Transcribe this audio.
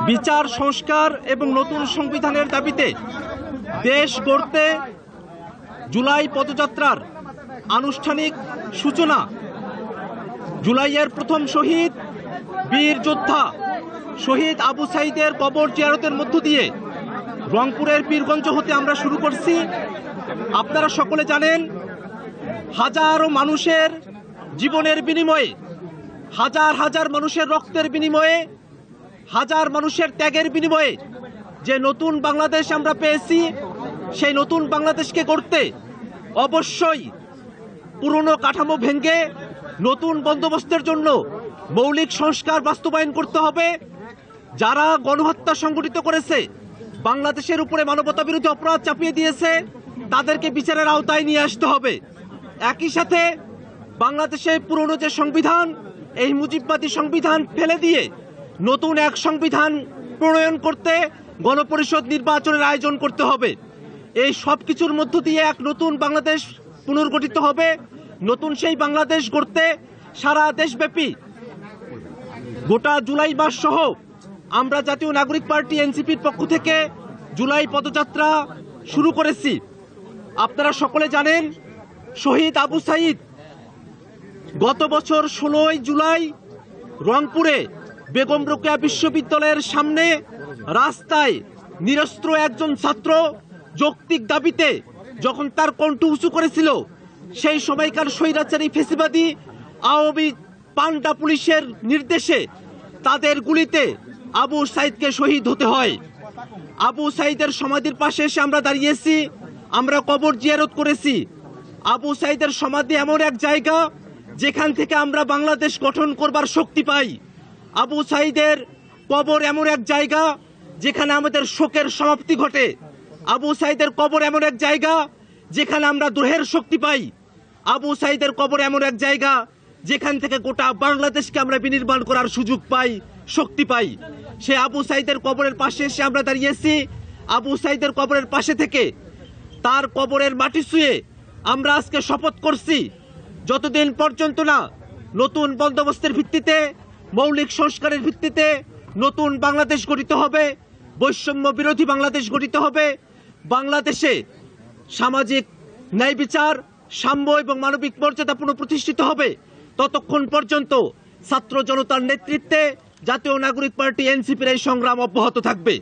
বিচার সংস্কার এবং নতুন সংবিধানের দাবিতে দেশ গড়তে জুলাই পদযাত্রার আনুষ্ঠানিক সূচনা। জুলাইয়ের প্রথম শহীদ বীর যোদ্ধা শহীদ আবু সাঈদের কবর জিয়ারতের মধ্য দিয়ে রংপুরের পীরগঞ্জ হতে আমরা শুরু করছি। আপনারা সকলে জানেন, হাজারো মানুষের জীবনের বিনিময়ে, হাজার হাজার মানুষের রক্তের বিনিময়ে, হাজার মানুষের ত্যাগের বিনিময়ে যে নতুন বাংলাদেশ আমরা পেয়েছি, সেই নতুন বাংলাদেশকে গড়তে অবশ্যই পুরনো কাঠামো ভেঙে নতুন বন্দোবস্তের জন্য মৌলিক সংস্কার বাস্তবায়ন করতে হবে। যারা গণহত্যা সংগঠিত করেছে, বাংলাদেশের উপরে মানবতাবিরোধী অপরাধ চাপিয়ে দিয়েছে, তাদেরকে বিচারের আওতায় নিয়ে আসতে হবে। একই সাথে বাংলাদেশের পুরনো যে সংবিধান, এই মুজিববাদী সংবিধান ফেলে দিয়ে নতুন এক সংবিধান প্রণয়ন করতে গণপরিষদ নির্বাচনের আয়োজন করতে হবে। এই সব কিছুর মধ্য দিয়ে এক নতুন বাংলাদেশ পুনর্গঠিত হবে। নতুন সেই বাংলাদেশ গড়তে সারা দেশব্যাপী গোটা জুলাই মাস সহ আমরা জাতীয় নাগরিক পার্টি এনসিপির পক্ষ থেকে জুলাই পদযাত্রা শুরু করেছি। আপনারা সকলে জানেন, শহীদ আবু সাঈদ গত বছর 16 জুলাই রংপুরে বেগম রোকেয়া বিশ্ববিদ্যালয়ের সামনে রাস্তায় নিরস্ত্র একজন ছাত্র যৌক্তিক দাবিতে যখন তার কণ্ঠ উঁচু করেছিল, সেই সময়কার স্বৈরাচারী ফেসিবাদী আওয়ামী পান্ডা পুলিশের নির্দেশে তাদের গুলিতে আবু সাঈদকে শহীদ হতে হয়। আবু সাঈদের সমাধির পাশে এসে আমরা দাঁড়িয়েছি, আমরা কবর জিয়ারত করেছি। আবু সাঈদের সমাধি এমন এক জায়গা যেখান থেকে আমরা বাংলাদেশ গঠন করবার শক্তি পাই। আবু সাঈদের কবর এমন এক জায়গা যেখানে আমাদের শোকের সমাপ্তি ঘটে। আবু সাঈদের কবর এমন এক জায়গা যেখানে আমরা দ্রোহের শক্তি পাই। আবু সাঈদের কবর এমন এক জায়গা যেখান থেকে গোটা বাংলাদেশকে আমরা বিনির্মাণ করার সুযোগ পাই, শক্তি পাই। সে আবু সাঈদের কবরের পাশে এসে আমরা দাঁড়িয়েছি। আবু সাঈদের কবরের পাশে থেকে তার কবরের মাটি ছুঁয়ে আমরা আজকে শপথ করছি, যতদিন পর্যন্ত না নতুন বন্দোবস্তের ভিত্তিতে, মৌলিক সংস্কারের ভিত্তিতে নতুন বাংলাদেশ গঠিত হবে, বৈষম্য বিরোধী বাংলাদেশ গঠিত হবে, বাংলাদেশে সামাজিক ন্যায় বিচার, সাম্য এবং মানবিক মর্যাদা পুনঃপ্রতিষ্ঠিত হবে, ততক্ষণ পর্যন্ত ছাত্র জনতার নেতৃত্বে জাতীয় নাগরিক পার্টি এনসিপির এই সংগ্রাম অব্যাহত থাকবে।